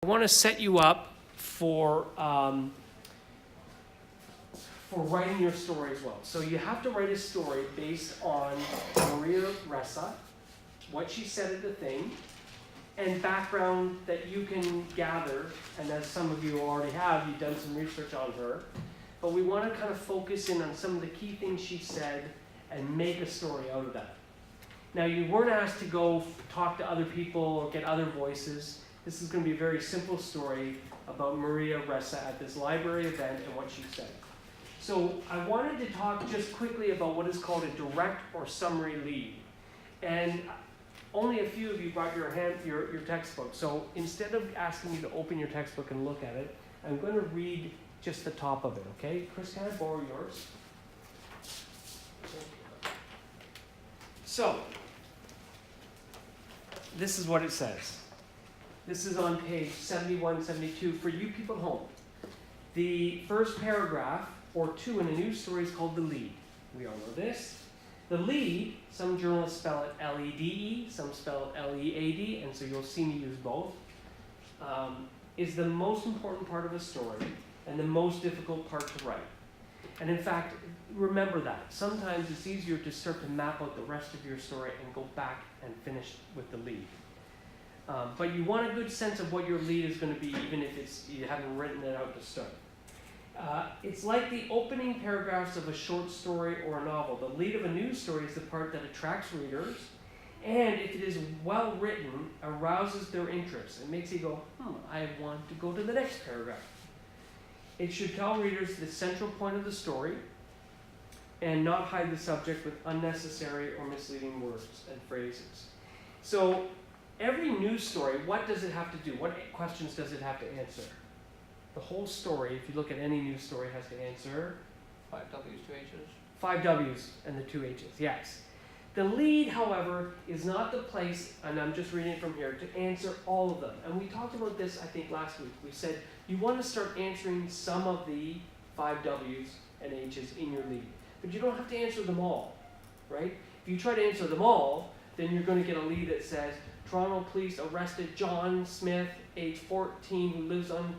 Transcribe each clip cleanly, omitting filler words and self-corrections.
I want to set you up for writing your story as well. So you have to write a story based on Maria Ressa, what she said at the thing, and background that you can gather. And as some of you already have, you've done some research on her. But we want to kind of focus in on some of the key things she said and make a story out of that. Now, you weren't asked to go talk to other people or get other voices. This is going to be a very simple story about Maria Ressa at this library event and what she said. So I wanted to talk just quickly about what is called a direct or summary lead. And only a few of you brought your textbook. So instead of asking you to open your textbook and look at it, I'm going to read just the top of it, okay? Chris, can I borrow yours? So, this is what it says. This is on page 71, 72 for you people at home. The first paragraph, or two in a news story, is called the lead. We all know this. The lead, some journalists spell it L-E-D-E, some spell it L-E-A-D, and so you'll see me use both, is the most important part of a story and the most difficult part to write. And in fact, remember that. Sometimes it's easier to start to map out the rest of your story and go back and finish with the lead. But you want a good sense of what your lead is going to be, even if you haven't written it out to start. It's like the opening paragraphs of a short story or a novel. The lead of a news story is the part that attracts readers, and if it is well written, arouses their interest. It makes you go, I want to go to the next paragraph. It should tell readers the central point of the story and not hide the subject with unnecessary or misleading words and phrases. So every news story, what does it have to do? What questions does it have to answer? The whole story, if you look at any news story, has to answer 5 W's, 2 H's. 5 W's and the 2 H's, yes. The lead, however, is not the place, and I'm just reading it from here, to answer all of them. And we talked about this, I think, last week. We said you want to start answering some of the 5 W's and H's in your lead. But you don't have to answer them all, right? If you try to answer them all, then you're going to get a lead that says, Toronto police arrested John Smith, age 14, who lives on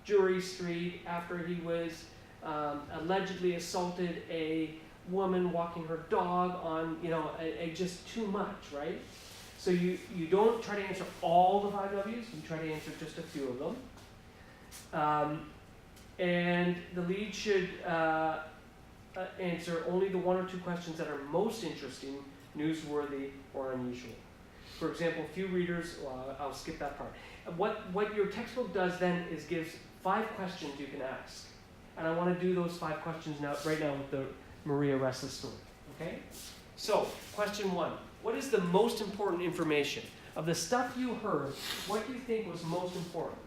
Jury Street after he was allegedly assaulted a woman walking her dog on, just too much, right? So you don't try to answer all the 5 W's, you try to answer just a few of them. And the lead should answer only the 1 or 2 questions that are most interesting, newsworthy, or unusual. For example, few readers, I'll skip that part. What your textbook does then is gives 5 questions you can ask. And I want to do those 5 questions right now with the Maria Ressa story, okay? So, question 1. What is the most important information? Of the stuff you heard, what do you think was most important?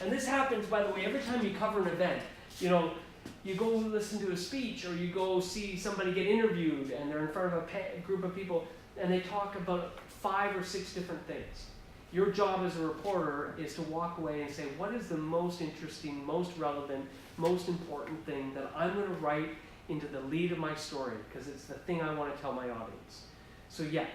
And this happens, by the way, every time you cover an event. You go listen to a speech, or you go see somebody get interviewed, and they're in front of a group of people, and they talk about 5 or 6 different things. Your job as a reporter is to walk away and say, what is the most interesting, most relevant, most important thing that I'm going to write into the lead of my story, because it's the thing I want to tell my audience. So yeah.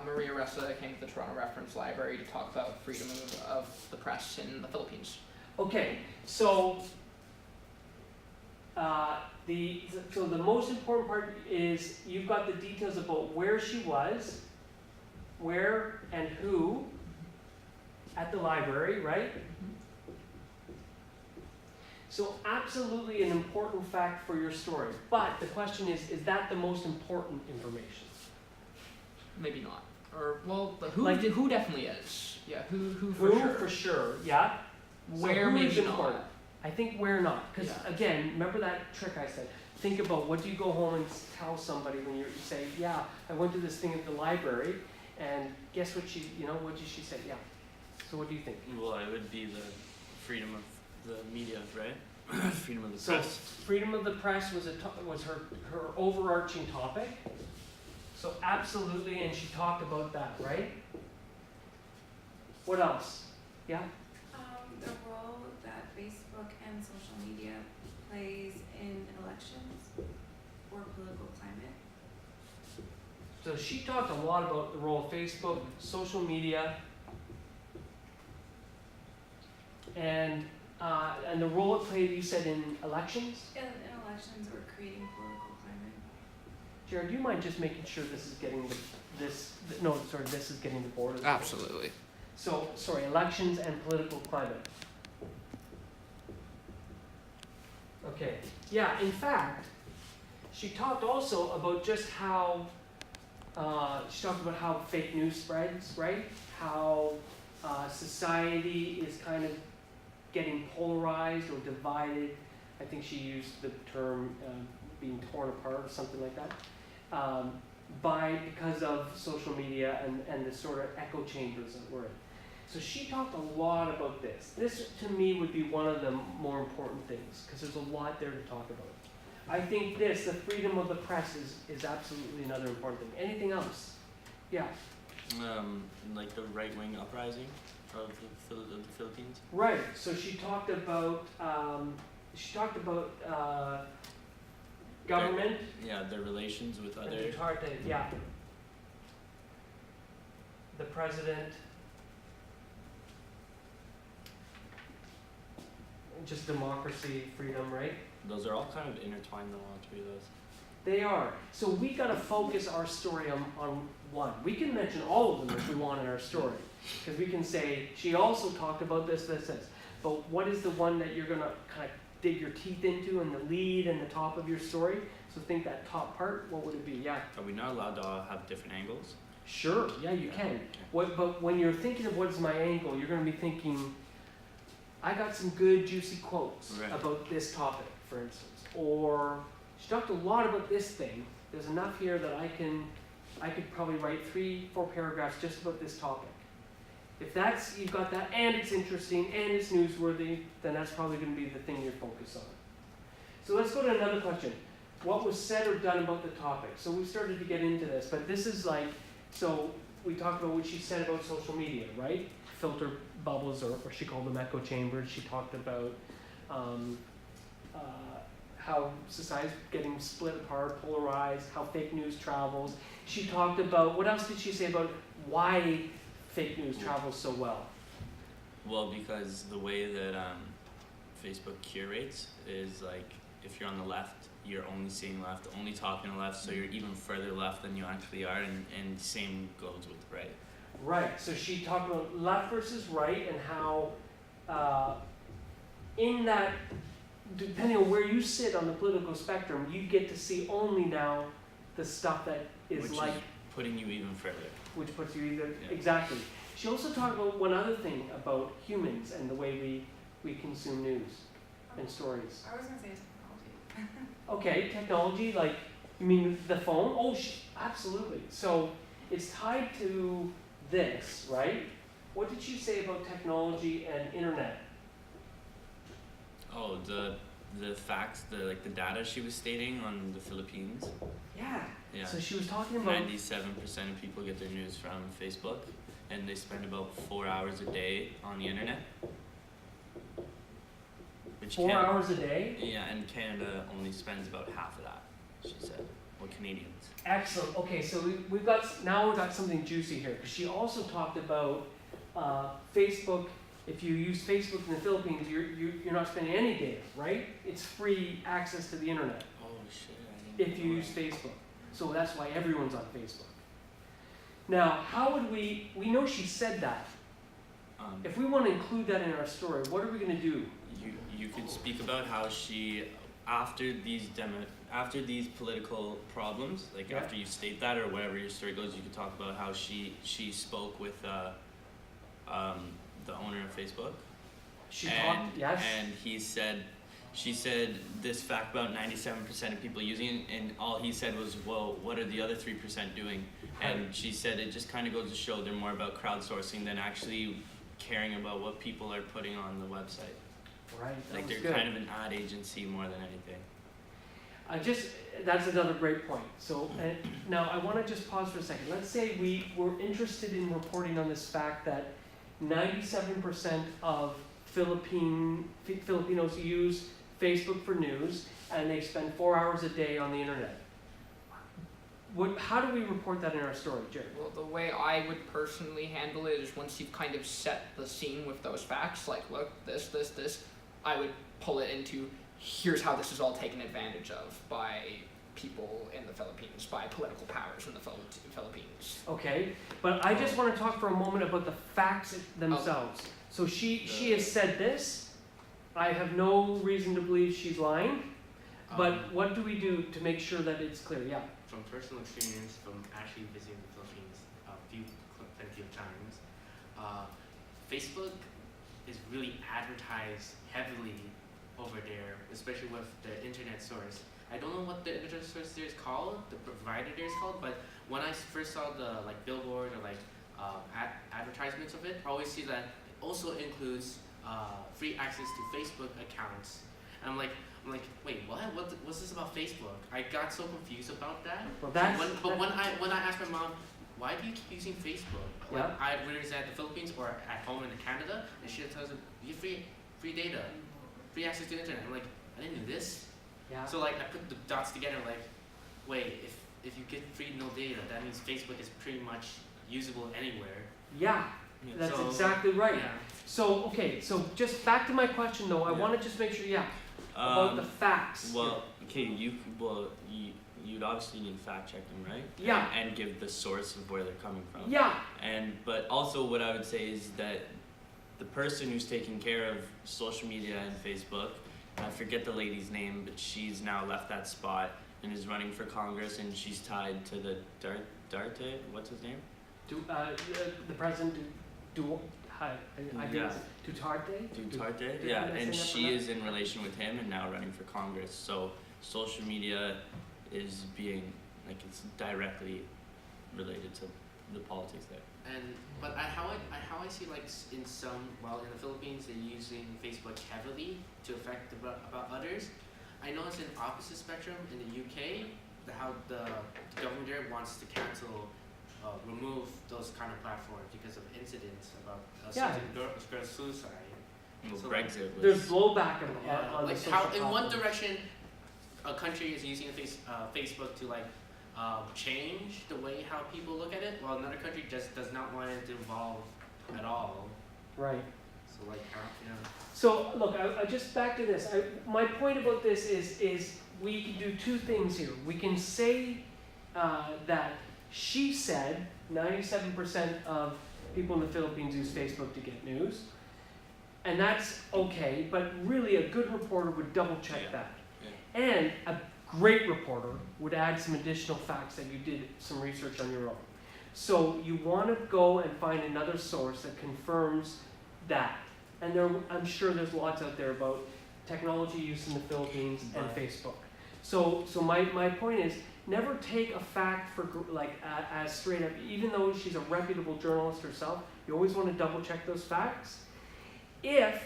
Maria Ressa came to the Toronto Reference Library to talk about freedom of the press in the Philippines. Okay, so the most important part is you've got the details about where she was, where and who at the library, right? So absolutely an important fact for your story. But the question is that the most important information? Maybe not. Or, well, the who definitely is. Yeah, who for who sure. For sure, yeah. Where so maybe important? not. I think where not. Because again, remember that trick I said? Think about what do you go home and tell somebody when you say, yeah, I went to this thing at the library, and guess what what did she say? Yeah. So what do you think? Well, it would be the freedom of the media, right? Freedom of the So press. freedom of the press was her overarching topic. So absolutely, and she talked about that, right? What else? Yeah? The role that Facebook and social media plays in elections or political climate. So she talked a lot about the role of Facebook, social media, and the role it played, you said, in elections? In elections or creating political climate. Jared, do you mind just making sure this is getting this is getting the board as well? Absolutely. So, sorry, elections and political climate. Okay, yeah, in fact, she talked also about just how, she talked about how fake news spreads, right? How society is kind of getting polarized or divided. I think she used the term being torn apart or something like that. Because of social media and the sort of echo chambers that we're in. So she talked a lot about this. This, to me, would be one of the more important things, because there's a lot there to talk about. I think the freedom of the press is absolutely another important thing. Anything else? Yeah. Like the right-wing uprising of the Philippines. Right. So she talked about government. Their relations with And other. Duterte, yeah. The president. Just democracy, freedom, right? Those are all kind of intertwined, though, all three of those. They are. So we got to focus our story on one. We can mention all of them if we want in our story. Because we can say, she also talked about this. But what is the one that you're going to kind of dig your teeth into and the lead and the top of your story? So think that top part, what would it be? Yeah. Are we not allowed to all have different angles? Sure, yeah, you can. Okay. But when you're thinking of what's my angle, you're going to be thinking, I got some good juicy quotes Right. about this topic, for instance. Or she talked a lot about this thing. There's enough here that I could probably write 3-4 paragraphs just about this topic. If you've got that and it's interesting and it's newsworthy, then that's probably going to be the thing you're focused on. So let's go to another question. What was said or done about the topic? So we started to get into this, but this is so we talked about what she said about social media, right? Filter bubbles, or she called them echo chambers. She talked about how society's getting split apart, polarized, how fake news travels. She talked about, what else did she say about why fake news travels so well? Well, because the way that Facebook curates is like, if you're on the left, you're only seeing left, only talking to left, so you're even further left than you actually are, and same goes with right. Right, so she talked about left versus right and how in that, depending on where you sit on the political spectrum, you get to see only now the stuff that is Which like, is putting you even further. which puts you either, Yeah. exactly. She also talked about one other thing about humans and the way we consume news and stories. I was gonna say technology. Okay, technology, like, you mean the phone? Oh, absolutely. So it's tied to this, right? What did she say about technology and internet? Oh, the facts, the data she was stating on the Philippines. Yeah. Yeah. So she was talking about 97% of people get their news from Facebook, and they spend about 4 hours a day on the internet. Which 4 hours a day. Yeah, and Canada only spends about half of that, she said. Well, Canadians. Excellent. Okay, so we've got something juicy here, because she also talked about Facebook. If you use Facebook in the Philippines, you're not spending any data, right? It's free access to the internet Oh shit! I didn't if you know use that. Facebook. So that's why everyone's on Facebook. Now, how would we know she said that? If we want to include that in our story, what are we going to do? You could speak about how she, after these political problems, like Yeah. after you state that or whatever your story goes, you could talk about how she spoke with the owner of Facebook. She talked, yes. And she said this fact about 97% of people using it, and all he said was, well, what are the other 3% doing? And she said it just kind of goes to show they're more about crowdsourcing than actually caring about what people are putting on the website. Right, that Like was they're good. kind of an ad agency more than anything. That's another great point. So now I want to just pause for a second. Let's say we're interested in reporting on this fact that 97% of Filipinos use Facebook for news, and they spend 4 hours a day on the internet. how do we report that in our story, Jared? Well, the way I would personally handle it is once you've kind of set the scene with those facts, like, look, this, I would pull it into, here's how this is all taken advantage of by people in the Philippines, by political powers in the Philippines. Okay, but I just want to talk for a moment about the facts themselves. So she has said this. I have no reason to believe she's lying. But what do we do to make sure that it's clear? Yeah. From personal experience, from actually visiting the Philippines plenty of times, Facebook is really advertised heavily over there, especially with the internet source. I don't know what the internet source there is called, the provider there is called, but when I first saw the like billboard or like advertisements of it, I always see that it also includes free access to Facebook accounts. And I'm like, wait, what? What's this about Facebook? I got so confused about that. Well, when I asked my mom, why do you keep using Facebook? Like, Yeah. whether it's at the Philippines or at home in Canada, and she tells me, you have free data, free access to the internet. I'm like, I didn't do this. Yeah. So like I put the dots together, like, wait, if you get free no data, that means Facebook is pretty much usable anywhere. Yeah. That's So, exactly right. Yeah. So okay, so just back to my question though. I want to just make sure. Yeah. About the facts. Well, okay, you'd obviously need to fact check them, right? Yeah. And give the source of where they're coming from. Yeah. But also what I would say is that the person who's taking care of social media and Facebook, I forget the lady's name, but she's now left that spot and is running for Congress, and she's tied to the Darte, what's his name? The president. I Yeah. Duterte. Duterte, Did yeah, I say and that she right? is in relation with him and now running for Congress. So social media is being, like, it's directly related to the politics there. But how I see, like, in the Philippines they're using Facebook heavily to affect about others. I know it's an opposite spectrum in the UK, how the government there wants to remove those kind of platforms because of incidents about certain girl's suicide. Well, So, Brexit was. There's blowback on the like social how in one platforms. direction a country is using Facebook to like change the way how people look at it, while another country just does not want it to evolve at all. Right. So like how So look, I just back to this. My point about this is we can do two things here. We can say that she said 97% of people in the Philippines use Facebook to get news, and that's okay. But really, a good reporter would double check that, and a great reporter would add some additional facts that you did some research on your own. So you want to go and find another source that confirms that. And I'm sure there's lots out there about technology use in the Philippines and Facebook. So my point is, never take a fact for as straight up. Even though she's a reputable journalist herself, you always want to double check those facts. If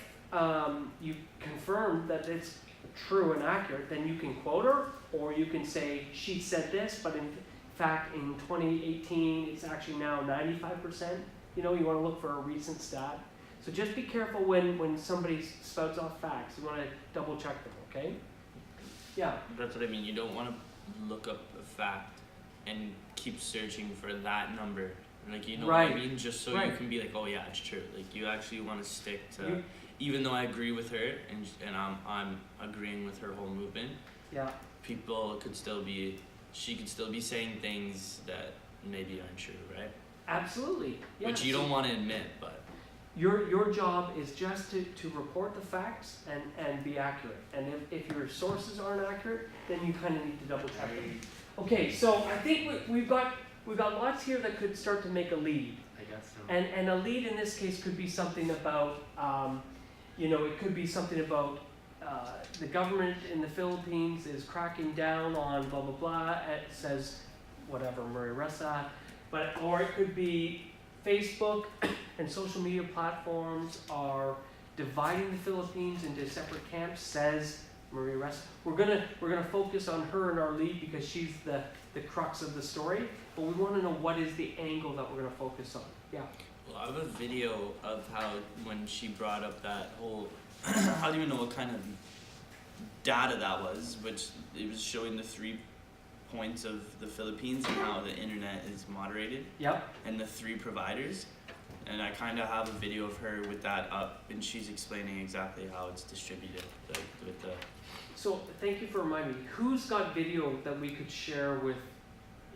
you confirm that it's true and accurate, then you can quote her, or you can say she said this, but in fact in 2018 it's actually now 95%. You want to look for a recent stat. So just be careful when somebody spouts off facts. You want to double check them, okay? Yeah. That's what I mean. You don't want to look up a fact and keep searching for that number. Like, you know what I mean? Just so you can be like, oh yeah, it's true. Like, you actually want to stick to, even though I agree with her and I'm agreeing with her whole movement. Yeah. She could still be saying things that maybe aren't true, right? Absolutely. Yeah. Which you don't want to admit, but. Your job is just to report the facts and be accurate. And if your sources aren't accurate, then you kind of need to double check them. Okay, so I think we've got lots here that could start to make a lead. I guess so. And a lead in this case could be something about, it could be something about the government in the Philippines is cracking down on blah, blah, blah. It says whatever, Maria Ressa. Or it could be Facebook and social media platforms are dividing the Philippines into separate camps, says Maria Ressa. We're gonna focus on her in our lead because she's the crux of the story, but we want to know what is the angle that we're gonna focus on. Yeah. Well, I have a video of how when she brought up that whole, I don't even know what kind of data that was, which it was showing the 3 points of the Philippines and how the internet is moderated Yep. and the 3 providers. And I kind of have a video of her with that up, and she's explaining exactly how it's distributed, like with the. So thank you for reminding me. Who's got video that we could share with?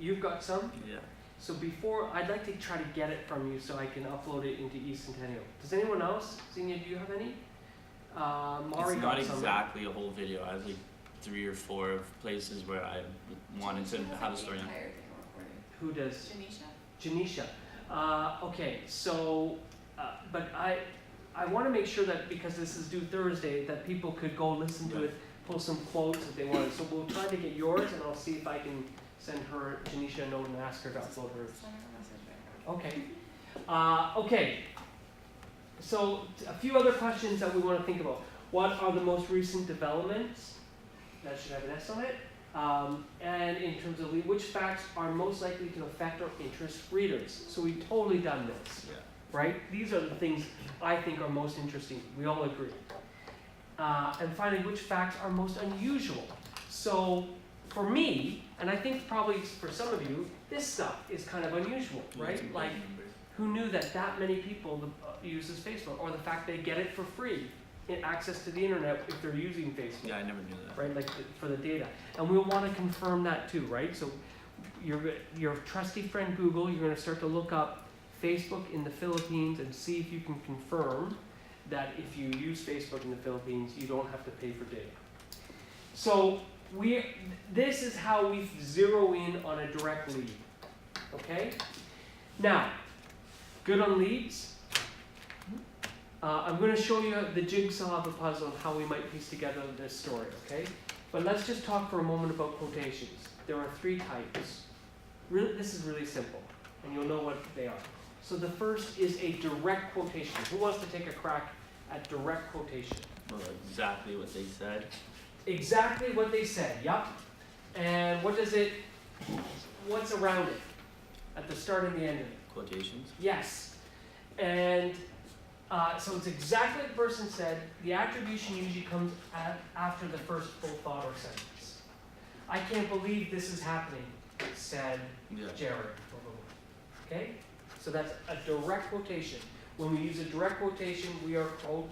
You've got some? Yeah. So before, I'd like to try to get it from you so I can upload it into eCentennial. Does anyone else? Xenia, do you have any? Mari It's got not some. exactly a whole video. I have like 3 or 4 of places where I wanted to have a story on. Entire thing recorded. Who does? Janisha? Janisha. Okay, so, but I want to make sure that because this is due Thursday, that people could go listen to it, pull some quotes if they wanted. So we'll try to get yours, and I'll see if I can send her, Janisha, a note and ask her to upload hers. Send her a message right Okay. now. Okay. So a few other questions that we want to think about. What are the most recent developments? That should have an S on it. And in terms of which facts are most likely to affect or interest readers. So we've totally done this, Yeah. right? These are the things I think are most interesting. We all agree. And finally, which facts are most unusual? So for me, and I think probably for some of you, this stuff is kind of unusual, right? Like, who knew that that many people uses Facebook, or the fact they get it for free, access to the internet if they're using Facebook, Yeah, I never knew that. right? Like for the data, and we'll want to confirm that too, right? So your trusty friend Google, you're going to start to look up Facebook in the Philippines and see if you can confirm that if you use Facebook in the Philippines, you don't have to pay for data. So this is how we zero in on a direct lead. Okay? Now, good on leads. I'm going to show you the jigsaw of the puzzle of how we might piece together this story, okay? But let's just talk for a moment about quotations. There are 3 types. This is really simple, and you'll know what they are. So the first is a direct quotation. Who wants to take a crack at direct quotation? Well, exactly what they said. Exactly what they said, yup. And what's around it? At the start and the end of it? Quotations. Yes. And so it's exactly what the person said. The attribution usually comes after the first full thought or sentence. I can't believe this is happening, said Jared. Okay? So that's a direct quotation. When we use a direct quotation, we are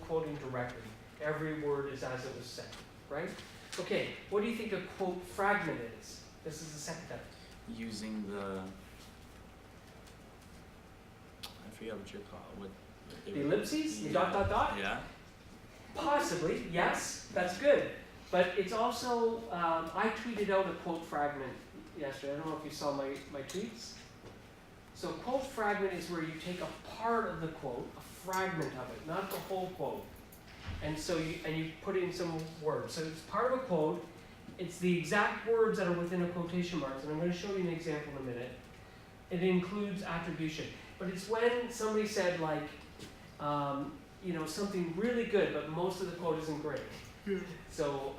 quoting directly. Every word is as it was said, right? Okay, what do you think a quote fragment is? This is the second type. Using the. I forget what you're called. What they The were- ellipses? The Yeah. dot? Yeah. Possibly, yes, that's good. But it's also, I tweeted out a quote fragment yesterday. I don't know if you saw my tweets. So quote fragment is where you take a part of the quote, a fragment of it, not the whole quote. And so you put in some words. So it's part of a quote. It's the exact words that are within a quotation marks. And I'm going to show you an example in a minute. It includes attribution. But it's when somebody said like, something really good, but most of the quote isn't great. So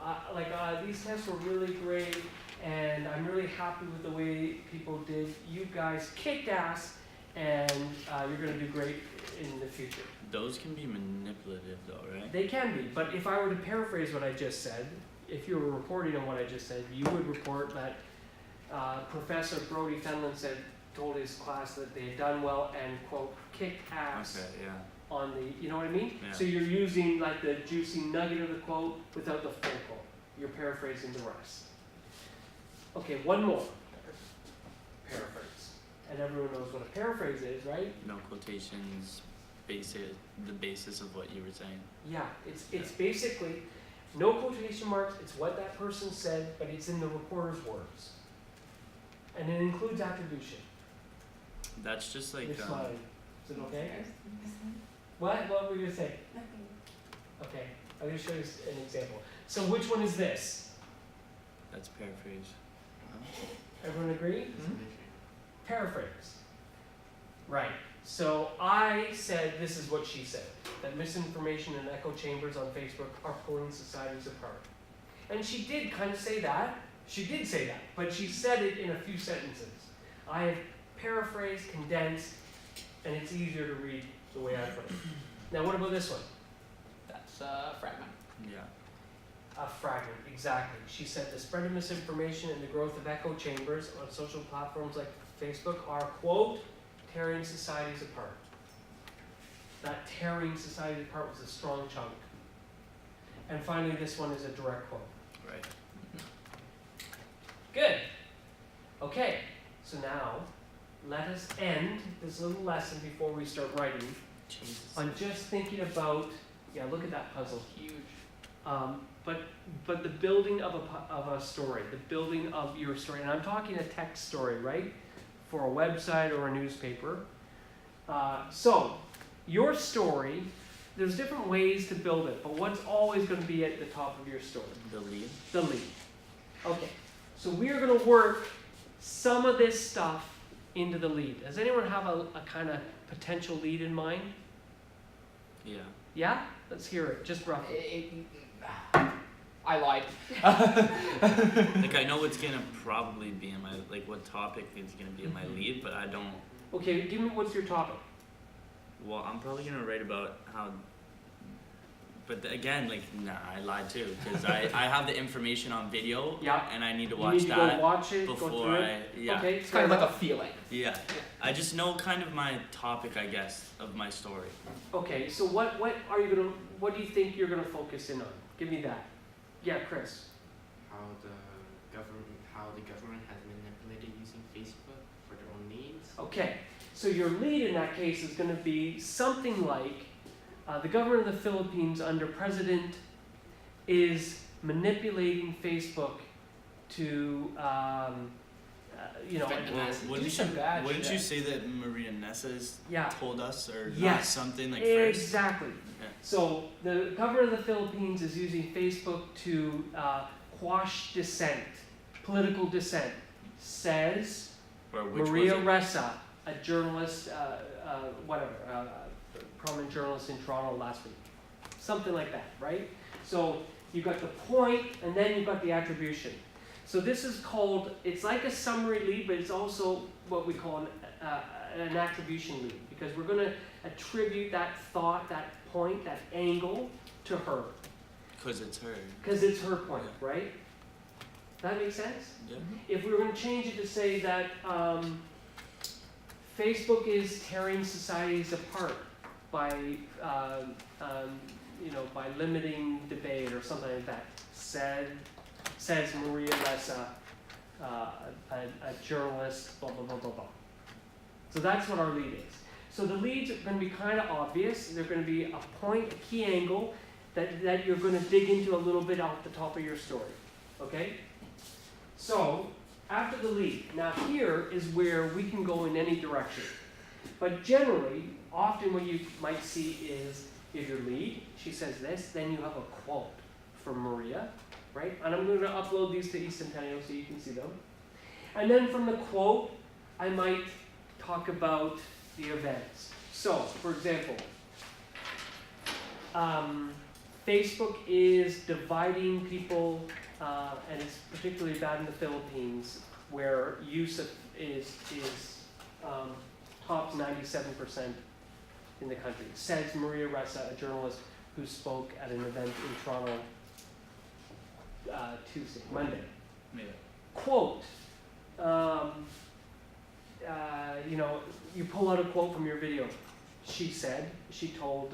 these tests were really great, and I'm really happy with the way people did. You guys kicked ass, and you're going to do great in the future. Those can be manipulative, though, right? They can be, but if I were to paraphrase what I just said, if you were reporting on what I just said, you would report that Professor Brody Fenlon told his class that they had done well and, quote, kicked ass. Okay. Yeah. On the, you know what I mean? Yeah. So you're using like the juicy nugget of the quote without the full quote. You're paraphrasing the rest. Okay, one more. Paraphrase. And everyone knows what a paraphrase is, right? No quotations. The basis of what you were saying. Yeah, it's basically no quotation marks. It's what that person said, but it's in the reporter's words. And it includes attribution. That's just like. You're smiling. Is it okay? Mm-hmm. What were you going to say? Nothing. Okay, I'm going to show you an example. So which one is this? That's paraphrase. Everyone agree? Mm-hmm. Paraphrase. Right. So I said this is what she said, that misinformation and echo chambers on Facebook are pulling societies apart. And she did kind of say that. She did say that, but she said it in a few sentences. I have paraphrased, condensed, and it's easier to read the way I put it. Now what about this one? That's fragment. Yeah. a fragment, exactly. She said the spread of misinformation and the growth of echo chambers on social platforms like Facebook are, quote, tearing societies apart. That tearing societies apart was a strong chunk. And finally, this one is a direct quote. Right. Good. Okay, so now let us end this little lesson before we start writing Jesus. on just thinking about, yeah, look at that puzzle. Huge. But the building of a story, the building of your story, and I'm talking a text story, right? For a website or a newspaper. So, your story, there's different ways to build it, but what's always going to be at the top of your story? The lead. The lead. Okay, so we are going to work some of this stuff into the lead. Does anyone have a kind of potential lead in mind? Yeah. Yeah? Let's hear it, just roughly. I lied. Like I know what's gonna probably be in my, like what topic is gonna be in my lead, but I don't. Okay, give me, what's your topic? Well, I'm probably gonna write about how. But again, like nah, I lied too, because I have the information on video. Yeah. And I need to You watch need to that go watch it, go before through it. yeah. Okay, It's kind of like a feeling. Yeah. I just know kind of my topic, I guess, of my story. Okay, so what are you gonna, what do you think you're gonna focus in on? Give me that. Yeah, Chris. How the government has manipulated using Facebook for their own needs. Okay, so your lead in that case is gonna be something like, the government of the Philippines under president is manipulating Facebook to, you know, Affect the masses. Wouldn't Do some bad you shit. say that Maria Ressa yeah, told us or not Yes. something like first? exactly. Yeah. So the government of the Philippines is using Facebook to quash dissent, political dissent, says Or which Maria was it? Ressa, a journalist, prominent journalist in Toronto last week. Something like that, right? So you've got the point, and then you've got the attribution. So this is called, it's like a summary lead, but it's also what we call an attribution lead, because we're going to attribute that thought, that point, that angle to her, Because it's her. because it's her point, right? That makes sense? Yeah. If we were going to change it to say that Facebook is tearing societies apart by, by limiting debate or something like that, says Maria Ressa, a journalist, blah, blah, blah, blah, blah. So that's what our lead is. So the leads are going to be kind of obvious. They're going to be a point, a key angle that you're going to dig into a little bit off the top of your story. Okay? So, after the lead, now here is where we can go in any direction. But generally, often what you might see is, if your lead, she says this, then you have a quote from Maria, right? And I'm going to upload these to eCentennial so you can see them. And then from the quote, I might talk about the events. So, for example, Facebook is dividing people, and it's particularly bad in the Philippines, where use is tops 97% in the country. Says Maria Ressa, a journalist who spoke at an event in Toronto Monday. Yeah. Quote, you pull out a quote from your video. She said, she told,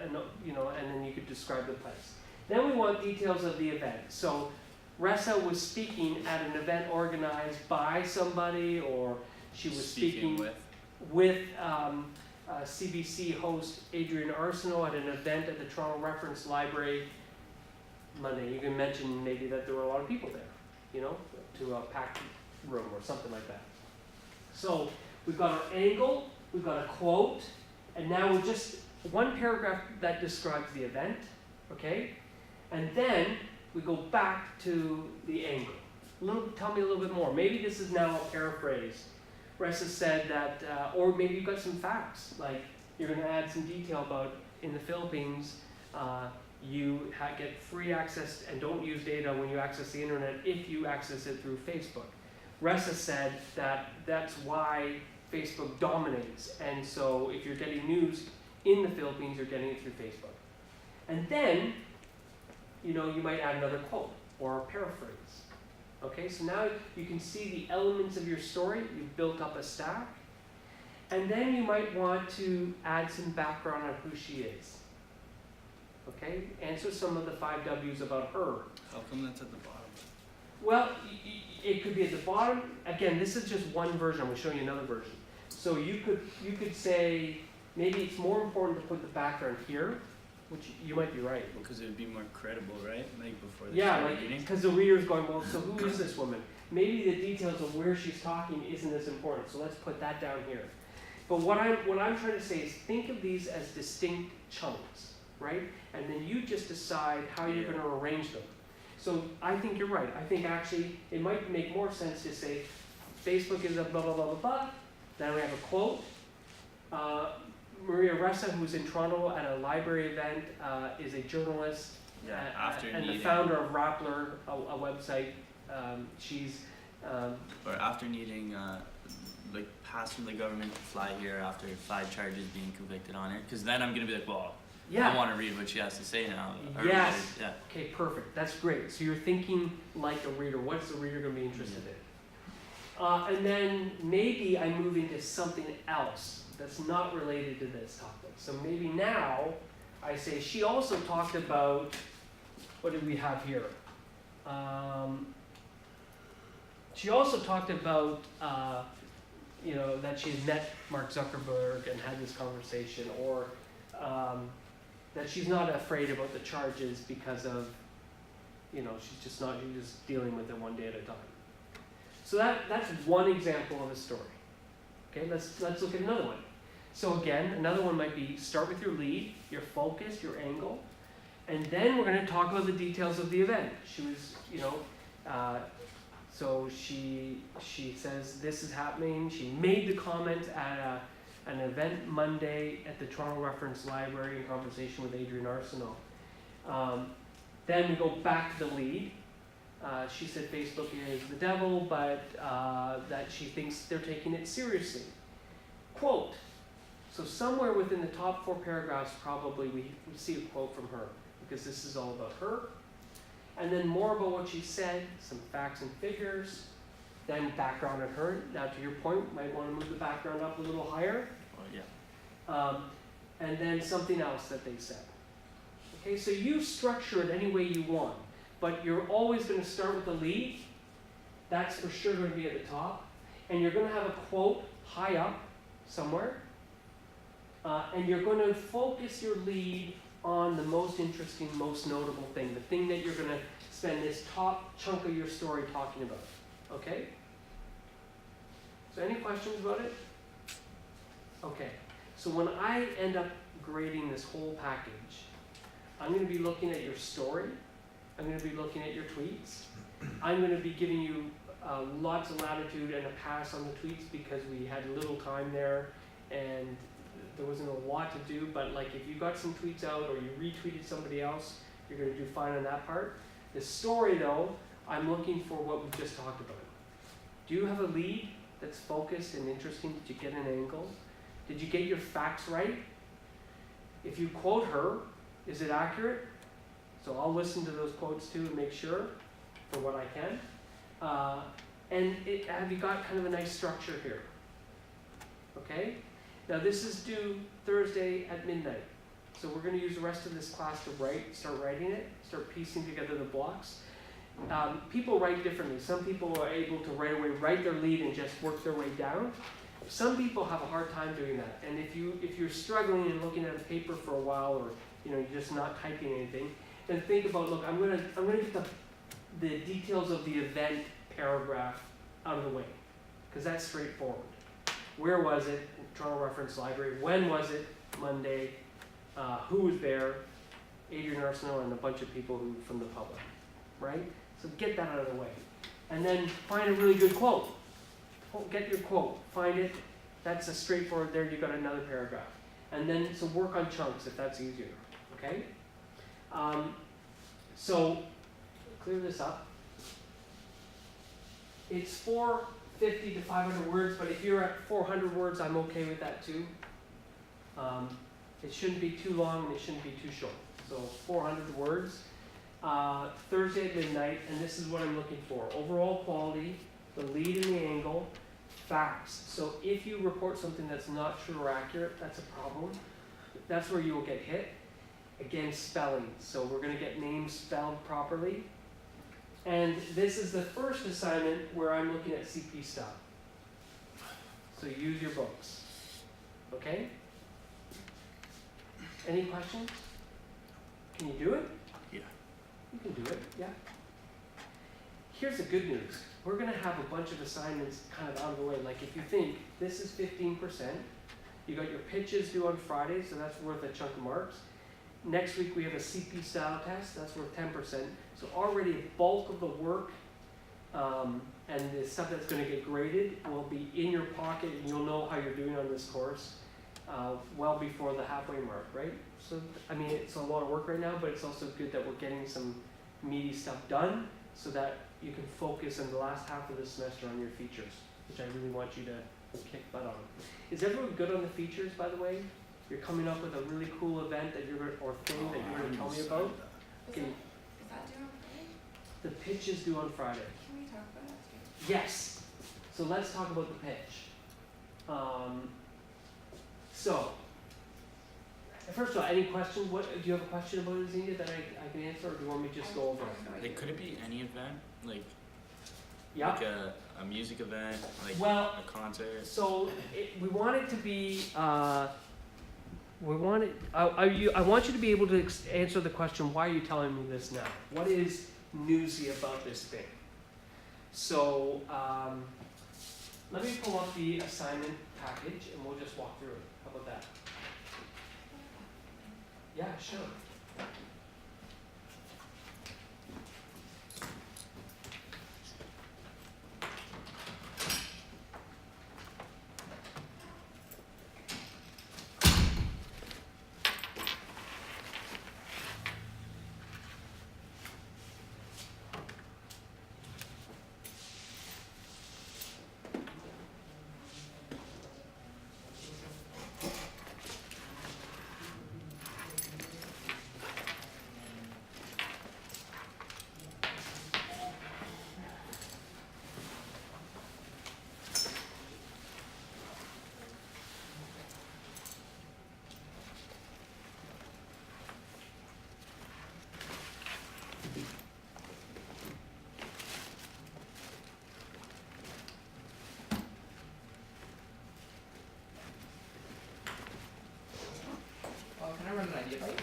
and then you could describe the place. Then we want details of the event. So Ressa was speaking at an event organized by somebody, or she was speaking with CBC host Adrian Arsenault at an event at the Toronto Reference Library Monday. You can mention maybe that there were a lot of people there, to a packed room or something like that. So we've got our angle, we've got a quote, and now we're just one paragraph that describes the event, okay? And then we go back to the angle. Tell me a little bit more. Maybe this is now a paraphrase. Ressa said that, or maybe you've got some facts, like you're going to add some detail about in the Philippines, you get free access and don't use data when you access the internet if you access it through Facebook. Ressa said that that's why Facebook dominates, and so if you're getting news in the Philippines, you're getting it through Facebook. And then you know, you might add another quote or a paraphrase. Okay, so now you can see the elements of your story. You've built up a stack. And then you might want to add some background on who she is. Okay, answer some of the 5 W's about her. How come that's at the bottom? Well, it could be at the bottom. Again, this is just one version. I'm going to show you another version. So you could say, maybe it's more important to put the background here, which you might be right. Because it would be more credible, right? Like before they Yeah, start like, reading. because the reader's going, well, so who is this woman? Maybe the details of where she's talking isn't as important, so let's put that down here. But what I'm trying to say is think of these as distinct chunks, right? And then you just decide how you're going to arrange them. So I think you're right. I think actually it might make more sense to say Facebook is a blah, blah, blah, blah, blah. Then we have a quote. Maria Ressa, who's in Toronto at a library event, is a journalist and the founder of Rappler, a website. She's or after needing like pass from the government to fly here after 5 charges being convicted on it, because then I'm gonna be like, well, I want to read what she has to say now. Yes. Yeah. Okay, perfect. That's great. So you're thinking like a reader. What's the reader going to be interested in? And then maybe I move into something else that's not related to this topic. So maybe now I say she also talked about, what did we have here? She also talked about, you know, that she had met Mark Zuckerberg and had this conversation, or that she's not afraid about the charges because of, you know, she's just dealing with it one day at a time. So that's one example of a story. Okay, let's look at another one. So again, another one might be start with your lead, your focus, your angle, and then we're going to talk about the details of the event. She was, you know, so she says this is happening. She made the comment at an event Monday at the Toronto Reference Library in conversation with Adrian Arsenault. Then we go back to the lead. She said Facebook is the devil, but that she thinks they're taking it seriously. Quote. So somewhere within the top 4 paragraphs, probably we see a quote from her, because this is all about her. And then more about what she said, some facts and figures, then background on her. Now to your point, you might want to move the background up a little higher. Oh, yeah. And then something else that they said. Okay, so you structure it any way you want, but you're always going to start with the lead. That's for sure going to be at the top. And you're going to have a quote high up somewhere. And you're going to focus your lead on the most interesting, most notable thing, the thing that you're going to spend this top chunk of your story talking about. Okay? So any questions about it? Okay. So when I end up grading this whole package, I'm going to be looking at your story. I'm going to be looking at your tweets. I'm going to be giving you lots of latitude and a pass on the tweets because we had little time there and there wasn't a lot to do, but like if you got some tweets out or you retweeted somebody else, you're going to do fine on that part. The story though, I'm looking for what we just talked about. Do you have a lead that's focused and interesting? Did you get an angle? Did you get your facts right? If you quote her, is it accurate? So I'll listen to those quotes too and make sure for what I can. And have you got kind of a nice structure here? Okay? Now this is due Thursday at midnight. So we're going to use the rest of this class to start writing it, start piecing together the blocks. People write differently. Some people are able to right away write their lead and just work their way down. Some people have a hard time doing that. And if you're struggling and looking at a paper for a while, or you're just not typing anything, then think about, look, I'm gonna get the details of the event paragraph out of the way, because that's straightforward. Where was it? Toronto Reference Library. When was it? Monday. Who was there? Adrian Arsenault and a bunch of people from the public, right? So get that out of the way. And then find a really good quote. Get your quote. Find it. That's a straightforward, there you got another paragraph. And then, so work on chunks if that's easier, okay? So, clear this up. It's 450 to 500 words, but if you're at 400 words, I'm okay with that too. It shouldn't be too long and it shouldn't be too short. So 400 words. Thursday at midnight, and this is what I'm looking for. Overall quality, the lead and the angle, facts. So if you report something that's not true or accurate, that's a problem. That's where you will get hit. Again, spelling. So we're gonna get names spelled properly. And this is the first assignment where I'm looking at CP stuff. So use your books. Okay? Any questions? Can you do it? Yeah. You can do it, yeah. Here's the good news. We're gonna have a bunch of assignments kind of out of the way. Like if you think this is 15%, you got your pitches due on Friday, so that's worth a chunk of marks. Next week we have a CP style test, that's worth 10%. So already a bulk of the work and the stuff that's gonna get graded will be in your pocket and you'll know how you're doing on this course well before the halfway mark, right? So, I mean, it's a lot of work right now, but it's also good that we're getting some meaty stuff done so that you can focus in the last half of the semester on your features, which I really want you to kick butt on. Is everyone good on the features, by the way? You're coming up with a really cool event that you're or thing that you're going to tell me about. Okay. Is that due on Friday? The pitch is due on Friday. Can we talk about that too? Yes. So let's talk about the pitch. So, first of all, any questions? What do you have a question about it, Zinnia, that I can answer, or do you want me to just go over it? Like, could it be any event? Like, Yeah. like a music event, like Well, a concert? so we want it to be. We want it. I want you to be able to answer the question. Why are you telling me this now? What is newsy about this thing? So let me pull up the assignment package and we'll just walk through it. How about that? Yeah, sure. Can I run an idea bite?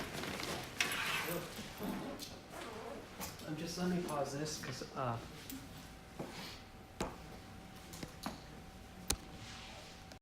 Just let me pause this because